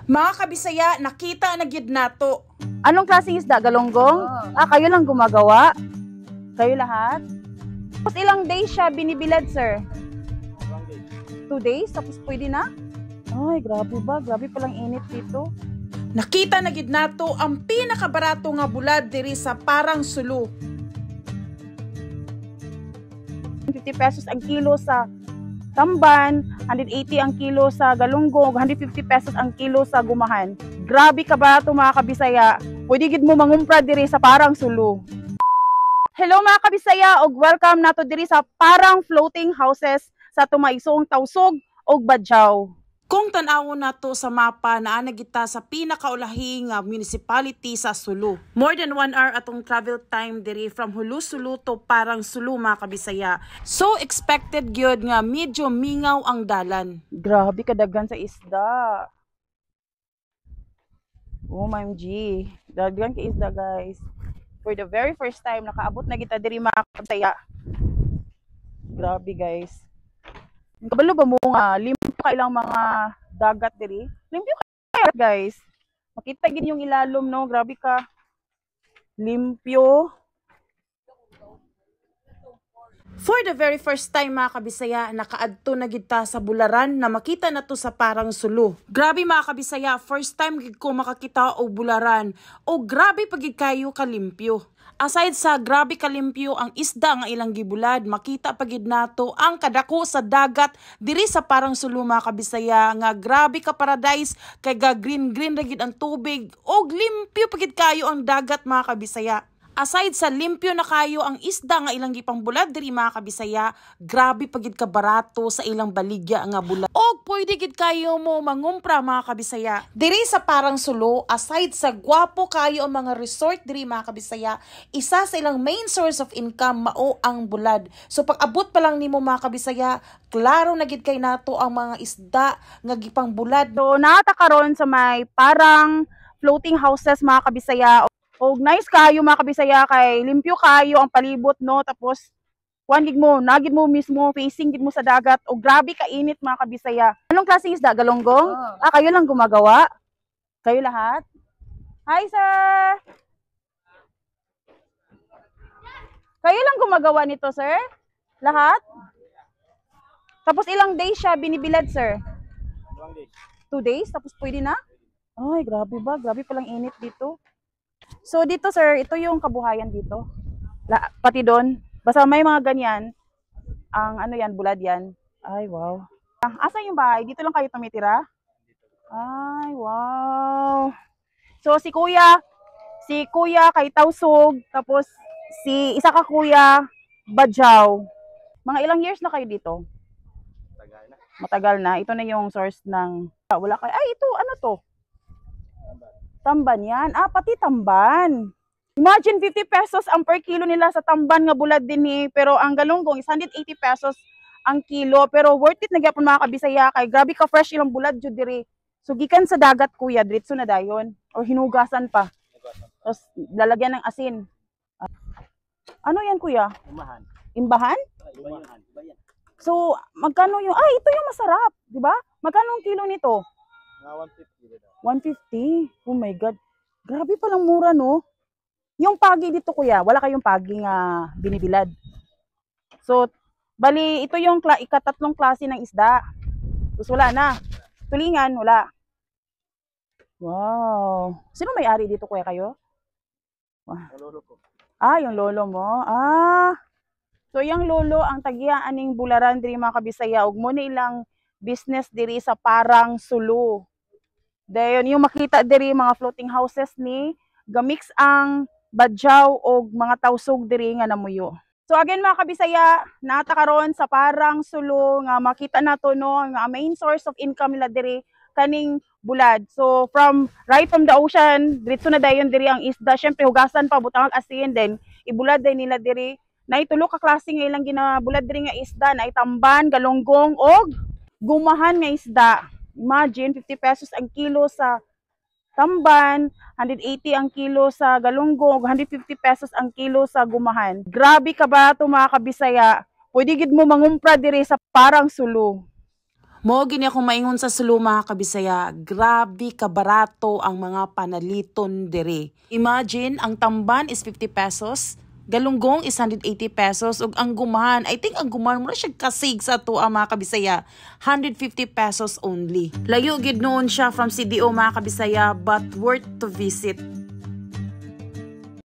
Mga kabisaya, nakita na gyud nato. Anong klaseng isda? Galonggong? Kayo lang gumagawa? Kayo lahat? Tapos ilang days siya binibilad, sir? 2 days? Tapos pwede na? Ay, grabe ba? Grabe palang init dito. Nakita na gyud nato ang pinakabarato nga bulad diri sa Parang Sulu. 50 pesos ang kilo sa Tamban, 180 ang kilo sa Galunggong, 150 pesos ang kilo sa Gumahan. Grabe ka ba ito mga kabisaya? Pwede gid mo mangumpra diri sa Parang Sulu. Hello mga kabisaya og welcome nato diri sa Parang Floating Houses sa tumaisong Tausog og Badjaw. Kung tan-awon nato sa mapa, naa na kita sa pinakaulahi nga municipality sa Sulu. More than 1 hour atong travel time diri from Hulu Sulu to Parang Sulu mga kabisaya. So expected gyud nga medyo mingaw ang dalan. Grabe kadaghan sa isda. Oh my MG, daghan ka isda guys. For the very first time nakaabot na kita diri mga kabisaya. Grabe guys. Kabalo ba mo nga limpyo ka ilang mga dagat diri? Limpyo ka guys. Makita gid yung ilalom no, grabe ka. Limpyo. For the very first time mga kabisaya, nakaadto na gid ta sa Bularan na makita na to sa Parang Sulu. Grabe mga kabisaya, first time gid ko makakita og Bularan. O grabe pagid kayo kalimpyo. Aside sa grabe kalimpyo ang isda nga ilang gibulad, makita pagid nato ang kadako sa dagat diri sa Parang Sulu mga kabisaya nga grabe ka paradise kay ga green ra gid ang tubig og limpyo pagid kayo ang dagat mga kabisaya. Aside sa limpyo na kayo ang isda nga ilang gipang bulad diri mga kabisaya, grabe pagid ka barato sa ilang baligya nga bulad. Og pwede gid kayo mo mangumpra mga kabisaya. Diri sa Parang Sulu, aside sa gwapo kayo ang mga resort diri mga kabisaya, isa sa ilang main source of income mao ang bulad. So pag abot pa lang nimo mga kabisaya, klaro na gid kay nato ang mga isda nga gipang bulad. So naata karon sa may Parang Floating Houses mga kabisaya. Og nice kayo mga kabisaya kay limpyo kayo ang palibot no, tapos nagid mo mismo facing gid mo sa dagat og grabe ka init mga kabisaya. Anong klaseng isda? Galonggong? Kayo lang gumagawa? Kayo lahat? Hi sir. Kayo lang gumagawa nito sir? Lahat? Tapos ilang days siya binibilad sir? 2 days? Tapos pwede na? Ay grabe ba? Grabe palang init dito. So dito sir, ito yung kabuhayan dito. Pati doon. Basta may mga ganyan. Ang ano yan, bulad yan. Ay wow. Asa yung bahay? Dito lang kayo tumitira? Ay wow. So si kuya kay Tausog, tapos isa ka kuya, Badjaw. Mga ilang years na kayo dito? Matagal na. Ito na yung source ng, wala kayo. Ay ito, ano to? Tamban yan. Pati Tamban. Imagine 50 pesos ang per kilo nila sa Tamban nga bulad din eh. Pero ang Galunggong is 180 pesos ang kilo. Pero worth it na gyapon mga kabisaya kay grabe ka fresh ilang bulad jud diri. So gikan sa dagat kuya, diretso na dayon or hinugasan pa. Tapos lalagyan ng asin. Ano yan kuya? Imbahan. Imbahan? Imbahan. So magkano yung ito yung masarap, di ba? Magkano ang kilo nito? 150. Oh my God. Grabe palang mura, no? Yung pagi dito, kuya, wala kayong pagi nga binibilad. So, bali, ito yung ikatatlong klase ng isda. Tapos wala na. Tulingan, wala. Wow. Sino may-ari dito, kuya, kayo? Lolo ko. Yung lolo mo. So, yung lolo, ang tagihaan ning Bularan diri mga kabisaya. Ug mo na ilang business diri sa Parang Sulu. Dayon yung makita diri mga floating houses ni gamix ang Badjaw og mga Tausog diri nga namuyo. So again mga kabisaya, naata karon sa Parang Sulu nga makita nato no nga main source of income nila diri kaning bulad. So right from the ocean, diretso na dayon diri ang isda. Syempre hugasan pa butang asin then ibulad day nila diri. Naitulo ka klase nga ilang ginabulad diri nga isda, na Tamban, Galunggong og Gumahan nga isda. Imagine, 50 pesos ang kilo sa Tamban, 180 ang kilo sa Galunggong, 150 pesos ang kilo sa Gumahan. Grabe ka ba ito mga kabisaya? Pwede gid mo mangumpra diri sa Parang Sulu. Mo gini akong maingon sa Sulu mga kabisaya, grabe kabarato ang mga panaliton dire. Imagine, ang tamban is 50 pesos, galunggong is 180 pesos, ug ang gumahan, I think ang gumahan mo na siya kasig sa tuwa mga kabisaya, 150 pesos only. Layo gid noon siya from CDO mga kabisaya, but worth to visit.